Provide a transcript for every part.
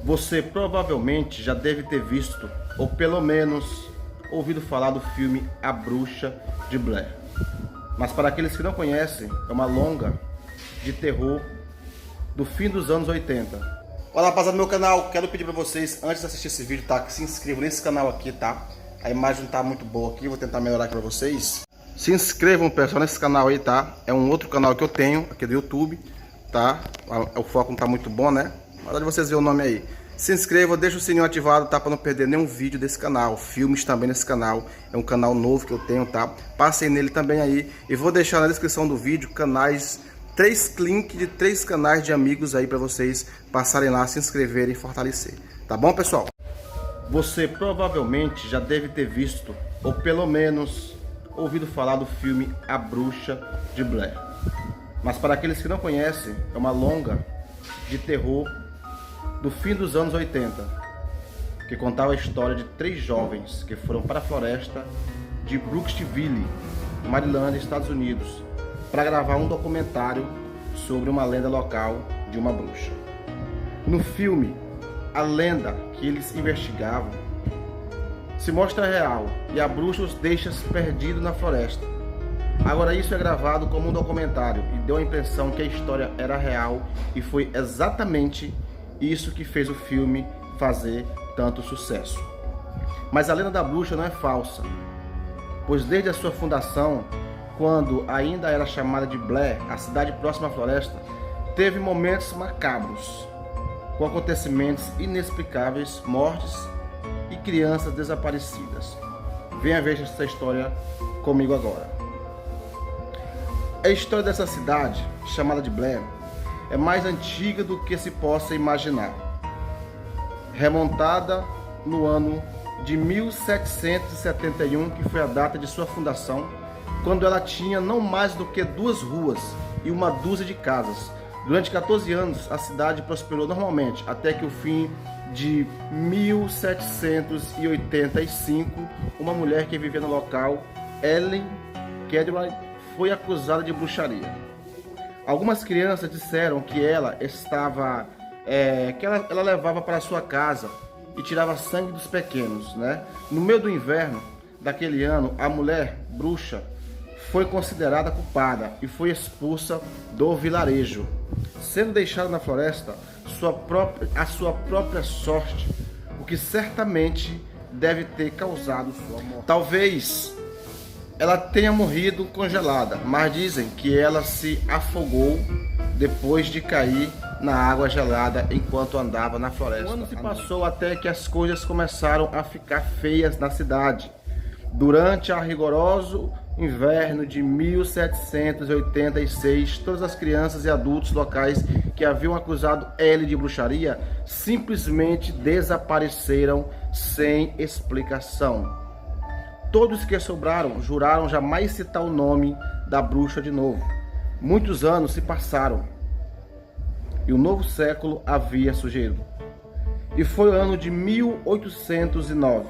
Você provavelmente já deve ter visto, ou pelo menos ouvido falar do filme A Bruxa de Blair. Mas para aqueles que não conhecem, é uma longa de terror do fim dos anos 80. Olá, rapaziada do meu canal, quero pedir para vocês, antes de assistir esse vídeo, tá, que se inscrevam nesse canal aqui, tá? A imagem não tá muito boa aqui, vou tentar melhorar aqui para vocês. Se inscrevam, pessoal, nesse canal aí, tá? É um outro canal que eu tenho, aqui do YouTube, tá? O foco não tá muito bom, né? Na hora de vocês verem o nome aí. Se inscreva, deixa o sininho ativado, tá? Para não perder nenhum vídeo desse canal. Filmes também nesse canal. É um canal novo que eu tenho, tá? Passem nele também aí. E vou deixar na descrição do vídeo canais, links de 3 canais de amigos aí para vocês passarem lá, se inscreverem e fortalecer. Tá bom, pessoal? Você provavelmente já deve ter visto, ou pelo menos ouvido falar do filme A Bruxa de Blair. Mas para aqueles que não conhecem, é uma longa de terror do fim dos anos 80, que contava a história de 3 jovens que foram para a floresta de Brooksville, Maryland, Estados Unidos, para gravar um documentário sobre uma lenda local de uma bruxa. No filme, a lenda que eles investigavam se mostra real e a bruxa os deixa perdidos na floresta. Agora, isso é gravado como um documentário e deu a impressão que a história era real, e foi exatamente isso que fez o filme fazer tanto sucesso. Mas a lenda da bruxa não é falsa, pois desde a sua fundação, quando ainda era chamada de Blair, a cidade próxima à floresta, teve momentos macabros, com acontecimentos inexplicáveis, mortes e crianças desaparecidas. Venha ver essa história comigo agora. A história dessa cidade, chamada de Blair, é mais antiga do que se possa imaginar. Remontada no ano de 1771, que foi a data de sua fundação, quando ela tinha não mais do que 2 ruas e uma dúzia de casas. Durante 14 anos, a cidade prosperou normalmente, até que o fim de 1785, uma mulher que vivia no local, Ellen Kedway, foi acusada de bruxaria. Algumas crianças disseram que ela levava para sua casa e tirava sangue dos pequenos, né? No meio do inverno daquele ano, a mulher bruxa foi considerada culpada e foi expulsa do vilarejo, sendo deixada na floresta a sua própria sorte, o que certamente deve ter causado sua morte. Talvez ela tenha morrido congelada, mas dizem que ela se afogou depois de cair na água gelada enquanto andava na floresta. O ano se passou até que as coisas começaram a ficar feias na cidade. Durante a rigoroso inverno de 1786, todas as crianças e adultos locais que haviam acusado Ellie de bruxaria simplesmente desapareceram sem explicação. Todos que sobraram juraram jamais citar o nome da bruxa de novo. Muitos anos se passaram e o novo século havia surgido. E foi o ano de 1809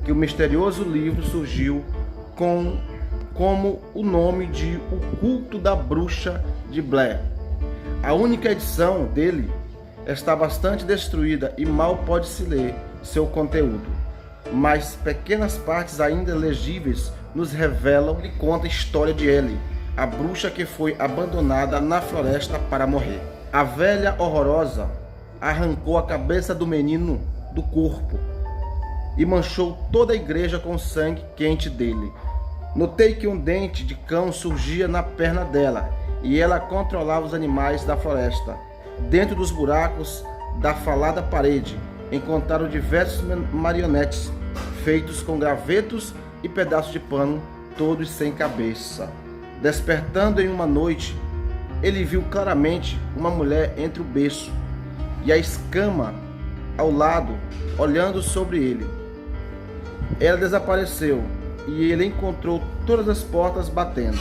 que o misterioso livro surgiu como o nome de O Culto da Bruxa de Blair. A única edição dele está bastante destruída e mal pode-se ler seu conteúdo, mas pequenas partes ainda legíveis nos revelam e conta a história de Ellie, a bruxa que foi abandonada na floresta para morrer. A velha horrorosa arrancou a cabeça do menino do corpo e manchou toda a igreja com o sangue quente dele. Notei que um dente de cão surgia na perna dela e ela controlava os animais da floresta. Dentro dos buracos da falada parede encontraram diversos marionetes feitos com gravetos e pedaços de pano, todos sem cabeça. Despertando em uma noite, ele viu claramente uma mulher entre o berço e a escama ao lado, olhando sobre ele. Ela desapareceu e ele encontrou todas as portas batendo.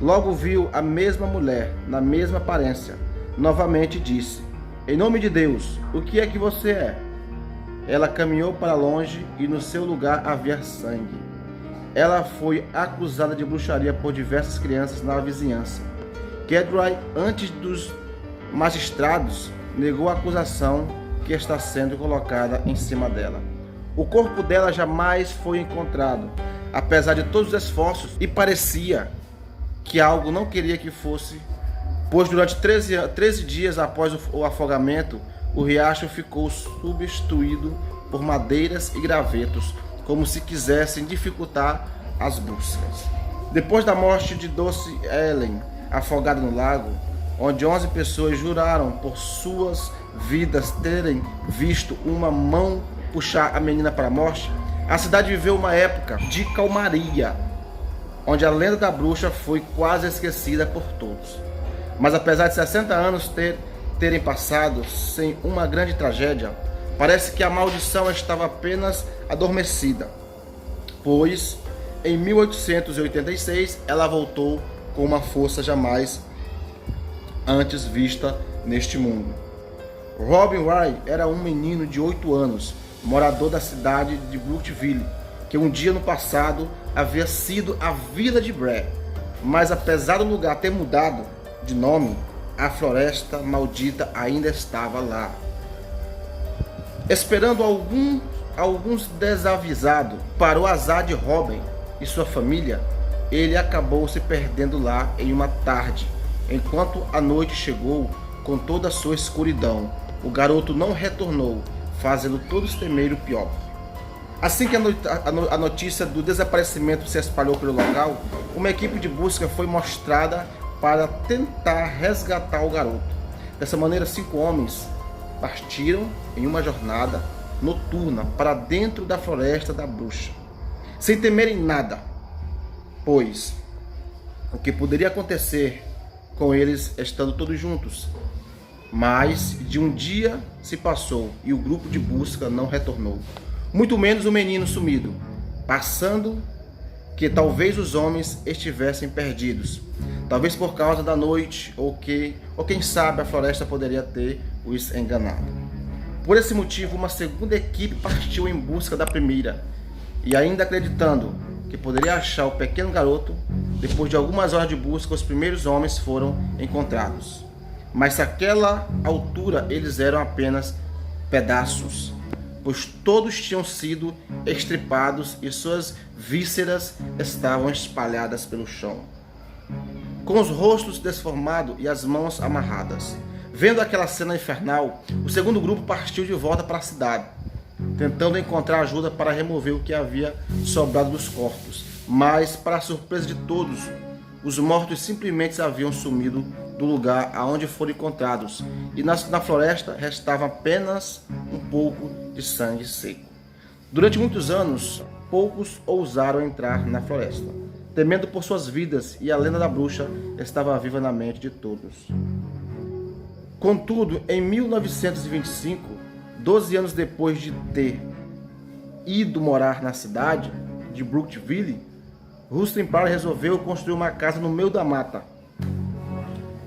Logo viu a mesma mulher, na mesma aparência. Novamente disse: "Em nome de Deus, o que é que você é?" Ela caminhou para longe e no seu lugar havia sangue. Ela foi acusada de bruxaria por diversas crianças na vizinhança. Kedway, antes dos magistrados, negou a acusação que está sendo colocada em cima dela. O corpo dela jamais foi encontrado, apesar de todos os esforços, e parecia que algo não queria que fosse, pois durante 13 dias após o afogamento, o riacho ficou substituído por madeiras e gravetos, como se quisessem dificultar as buscas. Depois da morte de Doce Ellen, afogada no lago, onde 11 pessoas juraram por suas vidas terem visto uma mão puxar a menina para a morte, a cidade viveu uma época de calmaria, onde a lenda da bruxa foi quase esquecida por todos. Mas apesar de 60 anos terem passado sem uma grande tragédia, parece que a maldição estava apenas adormecida, pois em 1886 ela voltou com uma força jamais antes vista neste mundo. Robin Wright era um menino de 8 anos, morador da cidade de Brookville, que um dia no passado havia sido a Vila de Blair, mas apesar do lugar ter mudado de nome, a floresta maldita ainda estava lá. Esperando alguns desavisados, para o azar de Robin e sua família, ele acabou se perdendo lá em uma tarde. Enquanto a noite chegou com toda a sua escuridão, o garoto não retornou, fazendo todos temer o pior. Assim que a notícia do desaparecimento se espalhou pelo local, uma equipe de busca foi mostrada para tentar resgatar o garoto. Dessa maneira, 5 homens partiram em uma jornada noturna para dentro da floresta da bruxa, sem temerem nada, pois o que poderia acontecer com eles estando todos juntos. Mas de um dia se passou e o grupo de busca não retornou, muito menos o menino sumido, passando que talvez os homens estivessem perdidos, talvez por causa da noite, ou quem sabe a floresta poderia ter os enganado. Por esse motivo, uma segunda equipe partiu em busca da primeira, e ainda acreditando que poderia achar o pequeno garoto, depois de algumas horas de busca, os primeiros homens foram encontrados. Mas àquela altura eles eram apenas pedaços, pois todos tinham sido estripados e suas vísceras estavam espalhadas pelo chão, com os rostos desformados e as mãos amarradas. Vendo aquela cena infernal, o segundo grupo partiu de volta para a cidade, tentando encontrar ajuda para remover o que havia sobrado dos corpos. Mas, para a surpresa de todos, os mortos simplesmente haviam sumido do lugar aonde foram encontrados, e na floresta restava apenas um pouco de sangue seco. Durante muitos anos, poucos ousaram entrar na floresta, temendo por suas vidas, e a lenda da bruxa estava viva na mente de todos. Contudo, em 1925, 12 anos depois de ter ido morar na cidade de Brookville, Rustin Parr resolveu construir uma casa no meio da mata,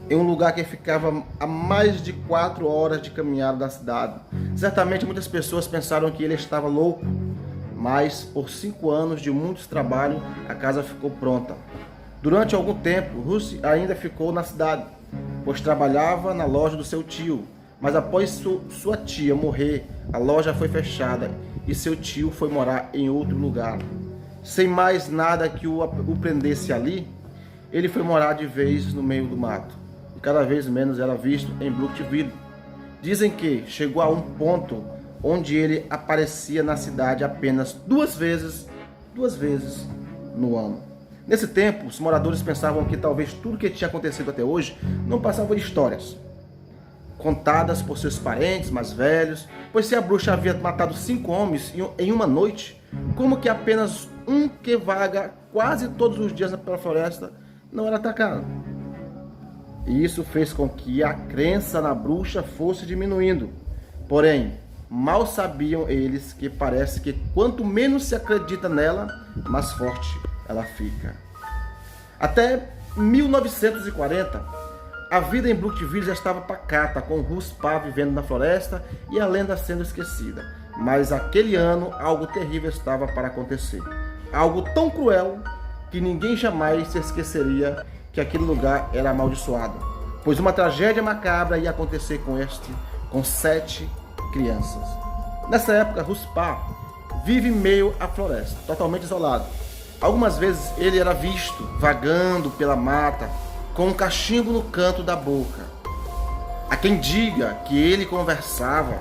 em um lugar que ficava a mais de 4 horas de caminhada da cidade. Certamente muitas pessoas pensaram que ele estava louco, mas por 5 anos de muito trabalho, a casa ficou pronta. Durante algum tempo, Rustin ainda ficou na cidade, pois trabalhava na loja do seu tio, mas após sua tia morrer, a loja foi fechada e seu tio foi morar em outro lugar. Sem mais nada que o prendesse ali, ele foi morar de vez no meio do mato, e cada vez menos era visto em Brookville. Dizem que chegou a um ponto onde ele aparecia na cidade apenas duas vezes no ano. Nesse tempo, os moradores pensavam que talvez tudo que tinha acontecido até hoje não passava de histórias contadas por seus parentes mais velhos, pois se a bruxa havia matado 5 homens em uma noite, como que apenas um que vaga quase todos os dias pela floresta não era atacado? E isso fez com que a crença na bruxa fosse diminuindo. Porém, mal sabiam eles que parece que quanto menos se acredita nela, mais forte ela fica. Até 1940, a vida em Brookville já estava pacata, com Rustin Parr vivendo na floresta e a lenda sendo esquecida. Mas aquele ano, algo terrível estava para acontecer. Algo tão cruel que ninguém jamais se esqueceria que aquele lugar era amaldiçoado, pois uma tragédia macabra ia acontecer com 7 crianças. Nessa época, Ruspar vive em meio à floresta, totalmente isolado. Algumas vezes ele era visto vagando pela mata com um cachimbo no canto da boca. Há quem diga que ele conversava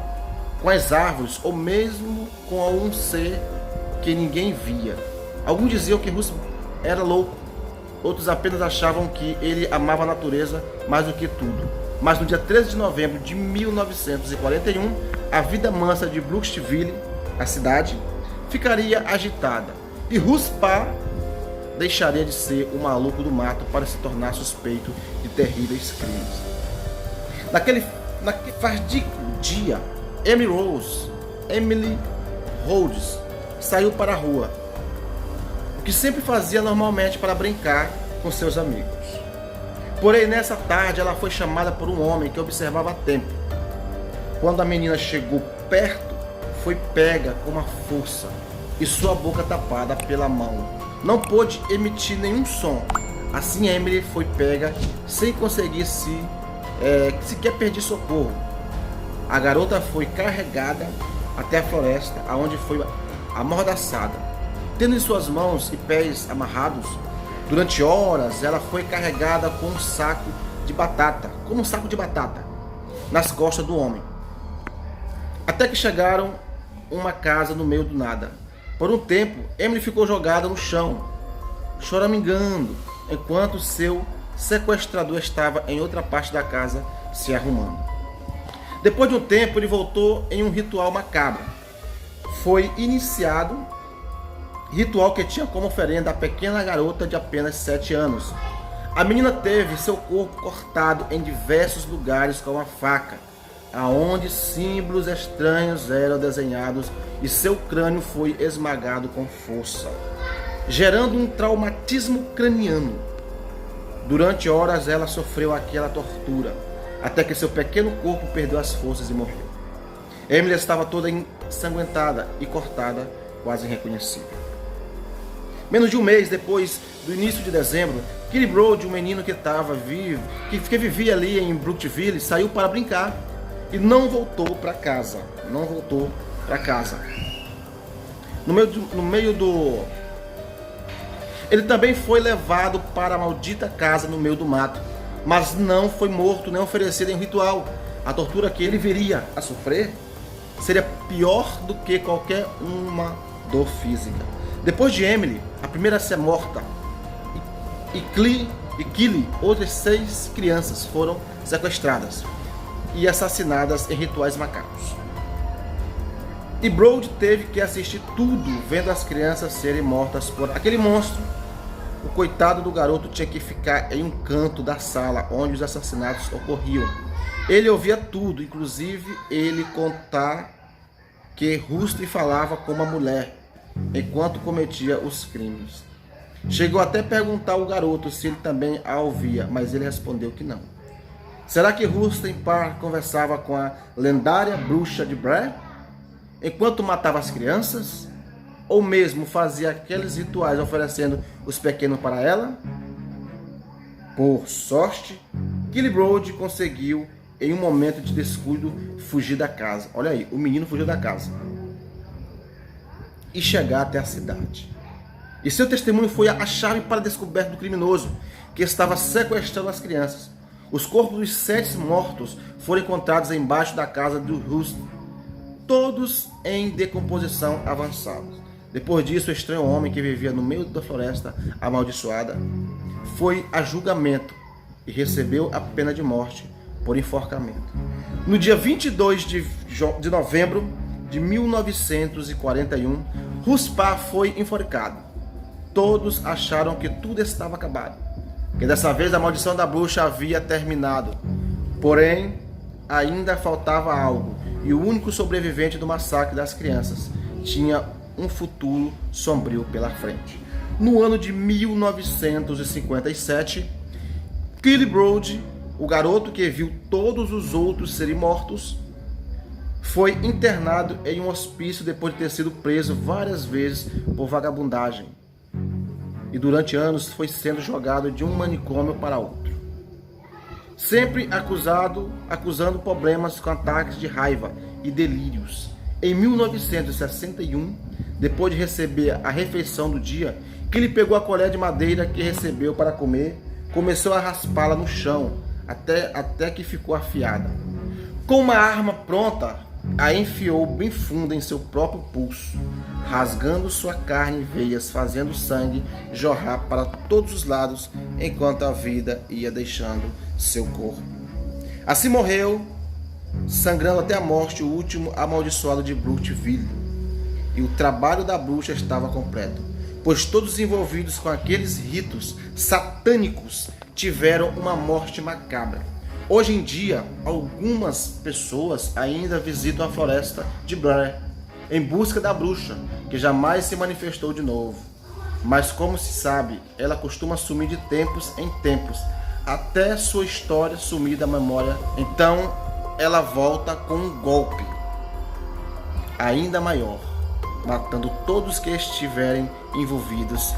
com as árvores ou mesmo com algum ser que ninguém via. Alguns diziam que Ruspar era louco, outros apenas achavam que ele amava a natureza mais do que tudo. Mas no dia 13 de novembro de 1941, a vida mansa de Brooksville, a cidade, ficaria agitada e Ruspar deixaria de ser o maluco do mato para se tornar suspeito de terríveis crimes. Naquele fatídico dia, Emily Rhodes saiu para a rua, o que sempre fazia normalmente para brincar com seus amigos. Porém, nessa tarde, ela foi chamada por um homem que observava a tempo. Quando a menina chegou perto, foi pega com uma força e sua boca tapada pela mão. Não pôde emitir nenhum som. Assim, Emily foi pega sem conseguir sequer pedir socorro. A garota foi carregada até a floresta, aonde foi amordaçada. Tendo em suas mãos e pés amarrados, durante horas ela foi carregada como um saco de batata, nas costas do homem. Até que chegaram a uma casa no meio do nada. Por um tempo, Emily ficou jogada no chão, choramingando, enquanto seu sequestrador estava em outra parte da casa se arrumando. Depois de um tempo, ele voltou em um ritual macabro. Foi iniciado ritual que tinha como oferenda a pequena garota de apenas 7 anos. A menina teve seu corpo cortado em diversos lugares com uma faca, aonde símbolos estranhos eram desenhados e seu crânio foi esmagado com força, gerando um traumatismo craniano. Durante horas ela sofreu aquela tortura, até que seu pequeno corpo perdeu as forças e morreu. Emily estava toda ensanguentada e cortada, quase irreconhecível. Menos de um mês depois do início de dezembro, Kilbrode, um menino que vivia ali em Brooksville, saiu para brincar e não voltou para casa. Ele também foi levado para a maldita casa no meio do mato, mas não foi morto nem oferecido em ritual. A tortura que ele viria a sofrer seria pior do que qualquer uma dor física. Depois de Emily, a primeira a ser morta, e Killy, outras 6 crianças foram sequestradas e assassinadas em rituais macabros. E Brode teve que assistir tudo, vendo as crianças serem mortas por aquele monstro. O coitado do garoto tinha que ficar em um canto da sala onde os assassinatos ocorriam. Ele ouvia tudo, inclusive ele contar que Rusty falava com uma mulher enquanto cometia os crimes. Chegou até a perguntar ao garoto se ele também a ouvia, mas ele respondeu que não. Será que Rusty conversava com a lendária bruxa de Blair enquanto matava as crianças? Ou mesmo fazia aqueles rituais oferecendo os pequenos para ela? Por sorte, Kilbrode conseguiu, em um momento de descuido, fugir da casa. Olha aí, o menino fugiu da casa e chegar até a cidade. E seu testemunho foi a chave para a descoberta do criminoso que estava sequestrando as crianças. Os corpos dos 7 mortos foram encontrados embaixo da casa do Rusty, todos em decomposição avançada. Depois disso, o estranho homem que vivia no meio da floresta amaldiçoada foi a julgamento e recebeu a pena de morte por enforcamento. No dia 22 de novembro de 1941, Ruspar foi enforcado. Todos acharam que tudo estava acabado, que dessa vez a maldição da bruxa havia terminado. Porém, ainda faltava algo, e o único sobrevivente do massacre das crianças tinha um futuro sombrio pela frente. No ano de 1957, Kilbrode, o garoto que viu todos os outros serem mortos, foi internado em um hospício depois de ter sido preso várias vezes por vagabundagem. E durante anos foi sendo jogado de um manicômio para outro. Sempre acusando problemas com ataques de raiva e delírios. Em 1961, depois de receber a refeição do dia, Killy pegou a colher de madeira que recebeu para comer, começou a raspá-la no chão, até que ficou afiada. Com uma arma pronta, a enfiou bem funda em seu próprio pulso, rasgando sua carne e veias, fazendo o sangue jorrar para todos os lados, enquanto a vida ia deixando seu corpo. Assim morreu, sangrando até a morte, o último amaldiçoado de Brookville. E o trabalho da bruxa estava completo, pois todos os envolvidos com aqueles ritos satânicos tiveram uma morte macabra. Hoje em dia, algumas pessoas ainda visitam a floresta de Blair em busca da bruxa, que jamais se manifestou de novo. Mas como se sabe, ela costuma sumir de tempos em tempos, até sua história sumir da memória. Então, ela volta com um golpe ainda maior, matando todos que estiverem envolvidos,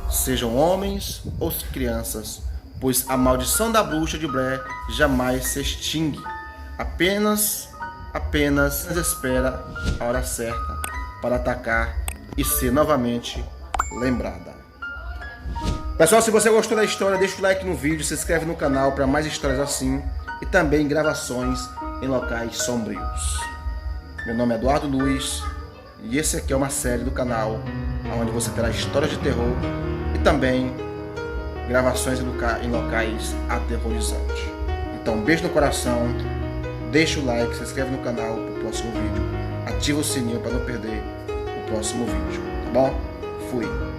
sejam homens ou crianças, pois a maldição da bruxa de Blair jamais se extingue, apenas espera a hora certa para atacar e ser novamente lembrada. Pessoal, se você gostou da história, deixa o like no vídeo, se inscreve no canal para mais histórias assim e também gravações em locais sombrios. Meu nome é Eduardo Luiz e esse aqui é uma série do canal onde você terá histórias de terror e também gravações em locais aterrorizantes. Então, um beijo no coração, deixa o like, se inscreve no canal para o próximo vídeo, ativa o sininho para não perder o próximo vídeo, tá bom? Fui!